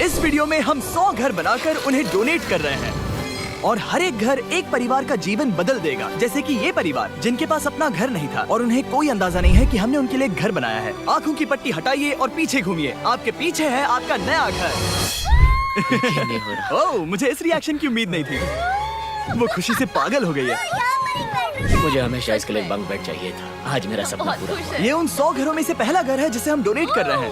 इस वीडियो में हम 100 घर बनाकर उन्हें डोनेट कर रहे हैं और हर एक घर एक परिवार का जीवन बदल देगा। जैसे कि ये परिवार जिनके पास अपना घर नहीं था और उन्हें कोई अंदाजा नहीं है कि हमने उनके लिए घर बनाया है। आंखों की पट्टी हटाइए और पीछे घूमिए। आपके पीछे है आपका नया घर। ओह, मुझे इस रिएक्शन की उम्मीद नहीं थी। वो खुशी से पागल हो गई है। मुझे हमेशा इसके लिए बंक बेड चाहिए था। आज मेरा सपना पूरा हुआ। ये उन 100 घरों में से पहला घर है जिसे हम डोनेट कर रहे हैं।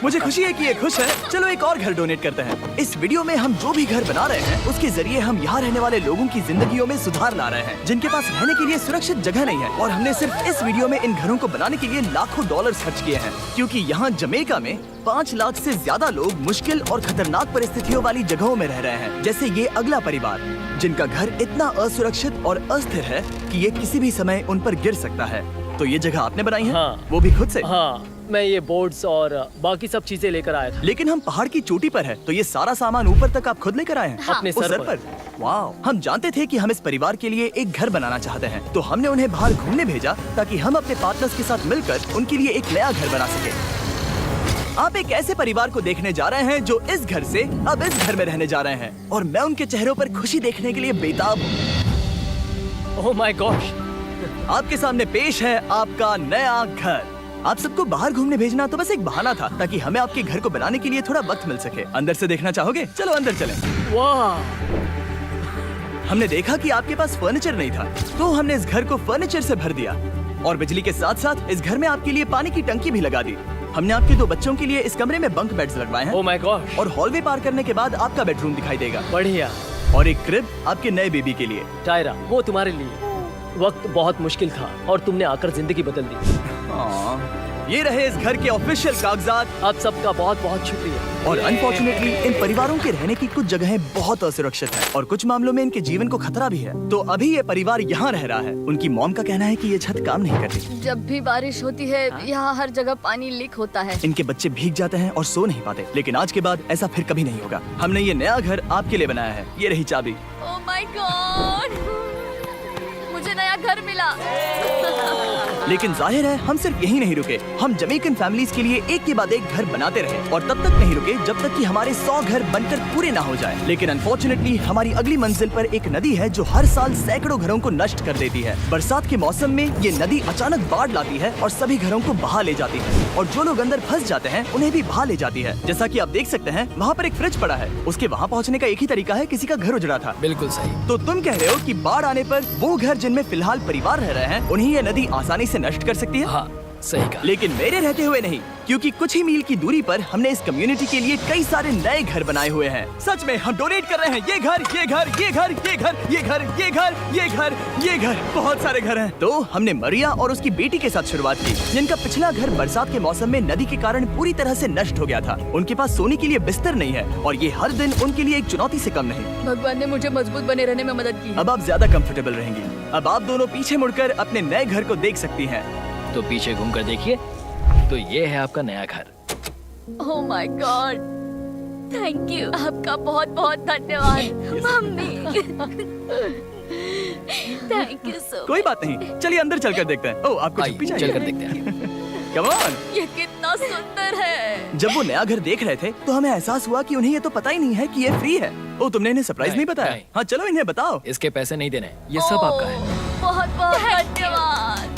मुझे खुशी है कि ये खुश है। चलो एक और घर डोनेट करते हैं। इस वीडियो में हम जो भी घर बना रहे हैं उसके जरिए हम यहाँ रहने वाले लोगों की जिंदगियों में सुधार ला रहे हैं जिनके पास रहने के लिए सुरक्षित जगह नहीं है। और हमने सिर्फ इस वीडियो में इन घरों को बनाने के लिए लाखों डॉलर खर्च किए हैं, क्योंकि यहाँ जमैका में 5 लाख से ज्यादा लोग मुश्किल और खतरनाक परिस्थितियों वाली जगहों में रह रहे हैं। जैसे ये अगला परिवार जिनका घर इतना असुरक्षित और अस्थिर है कि ये किसी भी समय उन पर गिर सकता है। तो ये जगह आपने बनाई है? हाँ। वो भी खुद से? हाँ, मैं ये बोर्ड्स और बाकी सब चीजें लेकर आया था। लेकिन हम पहाड़ की चोटी पर है, तो ये सारा सामान ऊपर तक आप खुद लेकर आए हैं? हाँ। अपने उस सर पर। वाह! हम जानते थे कि हम इस परिवार के लिए एक घर बनाना चाहते हैं, तो हमने उन्हें बाहर घूमने भेजा ताकि हम अपने पार्टनर्स के साथ मिलकर उनके लिए एक नया घर बना सके। आप एक ऐसे परिवार को देखने जा रहे हैं जो इस घर से अब इस घर में रहने जा रहे हैं, और मैं उनके चेहरों पर खुशी देखने के लिए बेताब हूँ। Oh my gosh! आपके सामने पेश है आपका नया घर। आप सबको बाहर घूमने भेजना तो बस एक बहाना था ताकि हमें आपके घर को बनाने के लिए थोड़ा वक्त मिल सके। अंदर से देखना चाहोगे? चलो अंदर चलें। वाह! हमने देखा कि आपके पास फर्नीचर नहीं था, तो हमने इस घर को फर्नीचर से भर दिया और बिजली के साथ साथ इस घर में आपके लिए पानी की टंकी भी लगा दी। हमने आपके 2 बच्चों के लिए इस कमरे में बंक बेड्स लगवाए हैं। Oh my gosh! और हॉलवे पार करने के बाद आपका बेडरूम दिखाई देगा। बढ़िया। और एक क्रिब आपके नए बेबी के लिए। टायरा, वो तुम्हारे लिए। वक्त बहुत मुश्किल था और तुमने आकर जिंदगी बदल दी। ये रहे इस घर के ऑफिशियल कागजात। आप सबका बहुत बहुत शुक्रिया। और अनफॉर्चुनेटली इन परिवारों के रहने की कुछ जगहें बहुत असुरक्षित हैं और कुछ मामलों में इनके जीवन को खतरा भी है। तो अभी ये परिवार यहाँ रह रहा है। उनकी मॉम का कहना है कि ये छत काम नहीं करती। जब भी बारिश होती है यहाँ हर जगह पानी लीक होता है। इनके बच्चे भीग जाते हैं और सो नहीं पाते, लेकिन आज के बाद ऐसा फिर कभी नहीं होगा। हमने ये नया घर आपके लिए बनाया है। ये रही चाबी। ओह माय गॉड, मुझे नया घर मिला। लेकिन जाहिर है हम सिर्फ यही नहीं रुके। हम जमैकन फैमिलीज के लिए एक के बाद एक घर बनाते रहे और तब तक नहीं रुके जब तक कि हमारे 100 घर बनकर पूरे ना हो जाए। लेकिन अनफॉर्चुनेटली हमारी अगली मंजिल पर एक नदी है जो हर साल सैकड़ों घरों को नष्ट कर देती है। बरसात के मौसम में ये नदी अचानक बाढ़ लाती है और सभी घरों को बहा ले जाती है, और जो लोग अंदर फंस जाते हैं उन्हें भी बहा ले जाती है। जैसा कि आप देख सकते हैं वहाँ पर एक फ्रिज पड़ा है। उसके वहाँ पहुँचने का एक ही तरीका है, किसी का घर उजड़ा था। बिल्कुल सही। तो तुम कह रहे हो कि बाढ़ आने पर वो घर जिनमें फिलहाल परिवार रह रहे हैं उन्हें ये नदी आसानी से नष्ट कर सकती है? हाँ, सही कहा। लेकिन मेरे रहते हुए नहीं, क्योंकि कुछ ही मील की दूरी पर हमने इस कम्युनिटी के लिए कई सारे नए घर बनाए हुए हैं। सच में हम डोनेट कर रहे हैं। ये घर, ये घर, ये घर, ये घर, ये घर, ये घर, ये घर, ये घर, बहुत सारे घर हैं। तो हमने मरिया और उसकी बेटी के साथ शुरुआत की, जिनका पिछला घर बरसात के मौसम में नदी के कारण पूरी तरह से नष्ट हो गया था। उनके पास सोने के लिए बिस्तर नहीं है और ये हर दिन उनके लिए एक चुनौती से कम नहीं। भगवान ने मुझे मजबूत बने रहने में मदद की। अब आप ज्यादा कंफर्टेबल रहेंगी। अब आप दोनों पीछे मुड़कर अपने नए घर को देख सकती हैं। तो पीछे घूमकर देखिए, तो ये है आपका नया घर। Oh my God, thank you. आपका बहुत बहुत धन्यवाद मम्मी। Thank you so. कोई बात नहीं, चलिए अंदर चलकर देखते हैं। ओह, आपको आइए, चुप्पी चाहिए? चलकर देखते हैं। Come on. ये कितना सुंदर है। जब वो नया घर देख रहे थे तो हमें एहसास हुआ कि उन्हें ये तो पता ही नहीं है कि ये फ्री है। ओ, तुमने इन्हें सरप्राइज नहीं बताया? नहीं। हाँ, चलो इन्हें बताओ। इसके पैसे नहीं देने, ये सब आपका है। बहुत बहुत धन्यवाद।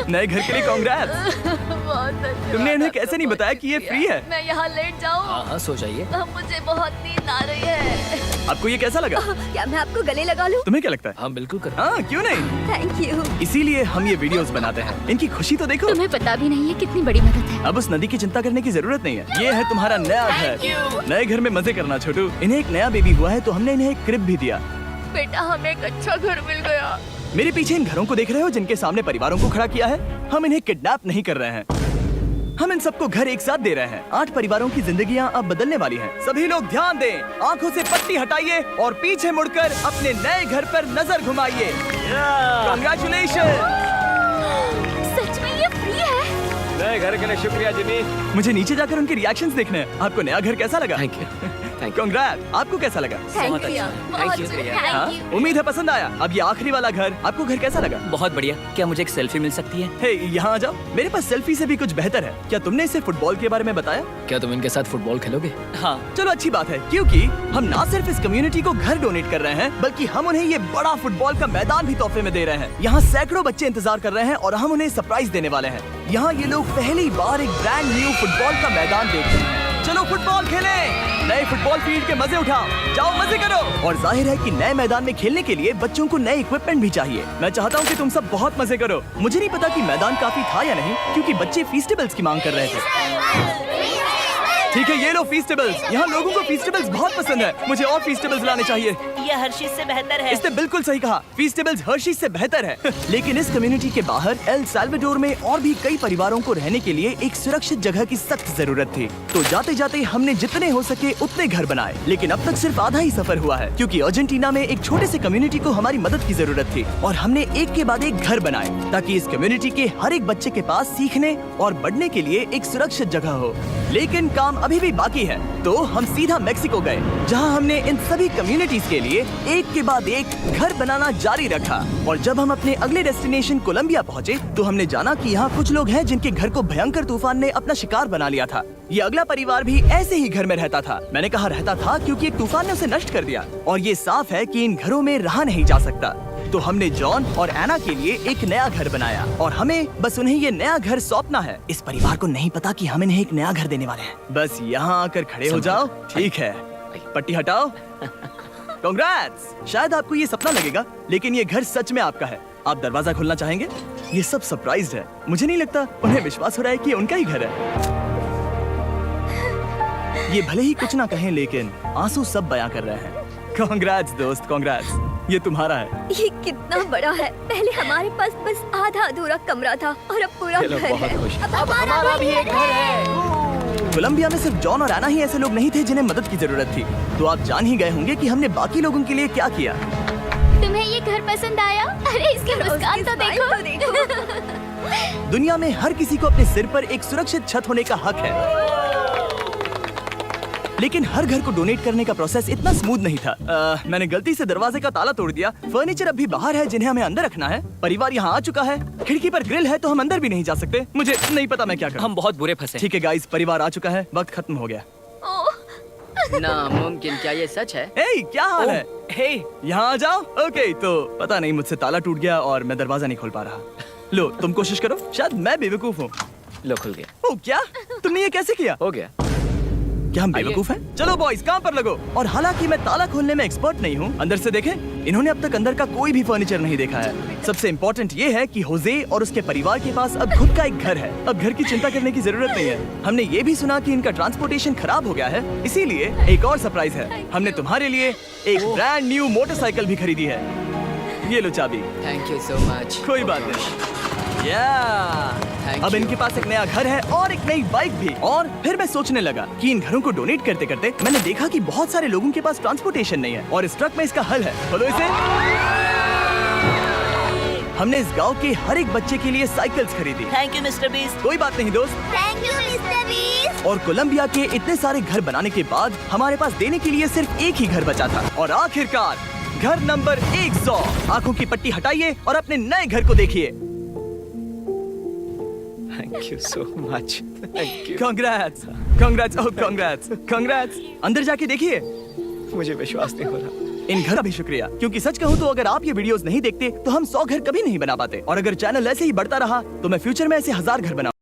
नए घर के लिए कांग्रेट्स। बहुत धन्यवाद। तुमने इन्हें कैसे नहीं बताया कि ये फ्री है? मैं यहाँ लेट जाऊँ? हाँ हाँ, सो जाइए। मुझे बहुत नींद आ रही है। आपको ये कैसा लगा? क्या मैं आपको गले लगा लूं? तुम्हें क्या लगता है? हाँ बिल्कुल कर। हाँ, क्यों नहीं? Thank you. इसीलिए हम ये वीडियोस बनाते हैं। इनकी खुशी तो देखो। तुम्हें पता भी नहीं है कितनी बड़ी मदद है। अब उस नदी की चिंता करने की जरूरत नहीं है। ये है तुम्हारा नया घर। नए घर में मजे करना छोटू। इन्हें एक नया बेबी हुआ है तो हमने इन्हें एक क्रिब भी दिया। बेटा, हमें एक अच्छा घर मिल गया। मेरे पीछे इन घरों को देख रहे हो जिनके सामने परिवारों को खड़ा किया है? हम इन्हें किडनैप नहीं कर रहे हैं, हम इन सबको घर एक साथ दे रहे हैं। 8 परिवारों की जिंदगियां अब बदलने वाली हैं। सभी लोग ध्यान दें, आंखों से पट्टी हटाइए और पीछे मुड़कर अपने नए घर पर नजर घुमाइए। कांग्रेचुलेशन। सच में ये फ्री है? नए घर के लिए शुक्रिया जिमी। मुझे नीचे जाकर उनके रिएक्शंस देखने हैं। आपको नया घर कैसा लगा? Thank you. Thank you. कांग्रेट। आपको कैसा लगा? थैंक बहुत यू अच्छा। बहुत Thank you. हाँ? Thank you. उम्मीद है पसंद आया। अब ये आखिरी वाला घर, आपको घर कैसा लगा? बहुत बढ़िया। क्या मुझे एक सेल्फी मिल सकती है? हे, यहाँ आ जाओ। मेरे पास सेल्फी से भी कुछ बेहतर है। क्या तुमने इसे फुटबॉल के बारे में बताया? क्या तुम इनके साथ फुटबॉल खेलोगे? हाँ। चलो अच्छी बात है, क्योंकि हम ना सिर्फ इस कम्युनिटी को घर डोनेट कर रहे हैं, बल्कि हम उन्हें ये बड़ा फुटबॉल का मैदान भी तोहफे में दे रहे हैं। यहाँ सैकड़ों बच्चे इंतजार कर रहे हैं और हम उन्हें सरप्राइज देने वाले हैं। यहाँ ये लोग पहली बार एक ब्रांड न्यू फुटबॉल का मैदान देख रहे हैं। चलो फुटबॉल खेलें, नए फुटबॉल फील्ड के मजे उठाओ, जाओ मजे करो। और जाहिर है कि नए मैदान में खेलने के लिए बच्चों को नए इक्विपमेंट भी चाहिए। मैं चाहता हूँ कि तुम सब बहुत मजे करो। मुझे नहीं पता कि मैदान काफी था या नहीं, क्योंकि बच्चे फीस्टेबल्स की मांग कर रहे थे। ठीक है, ये लो फीस्टेबल्स। यहाँ लोगों को फीस्टेबल्स बहुत पसंद है। मुझे और फीस्टेबल्स लाने चाहिए। ये हर्षीज से बेहतर है। इसने बिल्कुल सही कहा, फीस्टेबल्स हर्शीज से बेहतर है। लेकिन इस कम्युनिटी के बाहर एल साल्वाडोर में और भी कई परिवारों को रहने के लिए एक सुरक्षित जगह की सख्त जरूरत थी। तो जाते जाते हमने जितने हो सके उतने घर बनाए, लेकिन अब तक सिर्फ आधा ही सफर हुआ है, क्योंकि अर्जेंटीना में एक छोटे से कम्युनिटी को हमारी मदद की जरूरत थी। और हमने एक के बाद एक घर बनाए, ताकि इस कम्युनिटी के हर एक बच्चे के पास सीखने और बढ़ने के लिए एक सुरक्षित जगह हो। लेकिन काम अभी भी बाकी है, तो हम सीधा मेक्सिको गए, जहां हमने इन सभी कम्युनिटीज के लिए एक के बाद एक घर बनाना जारी रखा। और जब हम अपने अगले डेस्टिनेशन कोलंबिया पहुंचे, तो हमने जाना कि यहाँ कुछ लोग हैं जिनके घर को भयंकर तूफान ने अपना शिकार बना लिया था। ये अगला परिवार भी ऐसे ही घर में रहता था। मैंने कहा रहता था, क्योंकि एक तूफान ने उसे नष्ट कर दिया, और ये साफ है कि इन घरों में रहा नहीं जा सकता। तो हमने जॉन और एना के लिए एक नया घर बनाया, और हमें बस उन्हें ये नया घर सौंपना है। इस परिवार को नहीं पता कि हम इन्हें एक नया घर देने वाले हैं। बस यहाँ आकर खड़े हो जाओ। ठीक है, पट्टी हटाओ। कांग्रेट्स। शायद आपको ये सपना लगेगा, लेकिन ये घर सच में आपका है। आप दरवाजा खोलना चाहेंगे? ये सब सरप्राइज्ड है। मुझे नहीं लगता उन्हें विश्वास हो रहा है कि ये उनका ही घर है। ये भले ही कुछ ना कहें, लेकिन आंसू सब बयां कर रहे हैं। कांग्रेट्स दोस्त, कांग्रेट्स। ये तुम्हारा है। ये कितना बड़ा है। पहले हमारे पास बस आधा अधूरा कमरा था, और अब पूरा चलो, घर बहुत है। खुश। अब हमारा भी एक घर है। कोलंबिया में सिर्फ जॉन और एना ही ऐसे लोग नहीं थे जिन्हें मदद की जरूरत थी। तो आप जान ही गए होंगे कि हमने बाकी लोगों के लिए क्या किया। तुम्हें ये घर पसंद आया? अरे इसकी मुस्कान तो देखो। दुनिया में हर किसी को अपने सिर पर एक सुरक्षित छत होने का हक है, लेकिन हर घर को डोनेट करने का प्रोसेस इतना स्मूथ नहीं था। मैंने गलती से दरवाजे का ताला तोड़ दिया। फर्नीचर अभी बाहर है जिन्हें हमें अंदर रखना है। परिवार यहाँ आ चुका है। खिड़की पर ग्रिल है, तो हम अंदर भी नहीं जा सकते। मुझे नहीं पता मैं क्या करूं। हम बहुत बुरे फंसे। ठीक है गाइस, परिवार आ चुका है, वक्त खत्म हो गया। नामुमकिन, क्या ये सच है? हे, क्या हाल है? हे, यहाँ आ जाओ। ओके, तो पता नहीं मुझसे ताला टूट गया और मैं दरवाजा नहीं खोल पा रहा। लो, तुम कोशिश करो, शायद मैं बेवकूफ हूँ। लो खुल गया। ओ क्या? तुमने ये कैसे किया? हो गया। क्या हम बेवकूफ हैं? चलो बॉयज, काम पर लगो। और हालांकि मैं ताला खोलने में एक्सपर्ट नहीं हूँ, अंदर से देखें, इन्होंने अब तक अंदर का कोई भी फर्नीचर नहीं देखा है। सबसे इम्पोर्टेंट ये है कि होजे और उसके परिवार के पास अब खुद का एक घर है। अब घर की चिंता करने की जरूरत नहीं है। हमने ये भी सुना कि इनका ट्रांसपोर्टेशन खराब हो गया है, इसीलिए एक और सरप्राइज है। हमने तुम्हारे लिए एक ब्रांड न्यू मोटरसाइकिल भी खरीदी है। ये लो चाबी। Thank you so much. कोई बात नहीं। Thank अब you. इनके पास एक नया घर है और एक नई बाइक भी। और फिर मैं सोचने लगा कि इन घरों को डोनेट करते करते मैंने देखा कि बहुत सारे लोगों के पास ट्रांसपोर्टेशन नहीं है, और इस ट्रक में इसका हल है। बोलो इसे। हमने इस गांव के हर एक बच्चे के लिए साइकिल्स खरीदी। Thank you mister beast. कोई बात नहीं दोस्त। Thank you mister beast. और कोलंबिया के इतने सारे घर बनाने के बाद हमारे पास देने के लिए सिर्फ एक ही घर बचा था। और आखिरकार घर नंबर 100। आंखों की पट्टी हटाइए और अपने नए घर को देखिए। Thank you so much. Thank you. Congrats, congrats, oh congrats, congrats. अंदर जाके देखिए। मुझे विश्वास नहीं हो रहा। इन घर का भी शुक्रिया, क्योंकि सच कहूँ तो अगर आप ये वीडियोस नहीं देखते तो हम 100 घर कभी नहीं बना पाते। और अगर चैनल ऐसे ही बढ़ता रहा तो मैं फ्यूचर में ऐसे 1000 घर बनाऊंगा।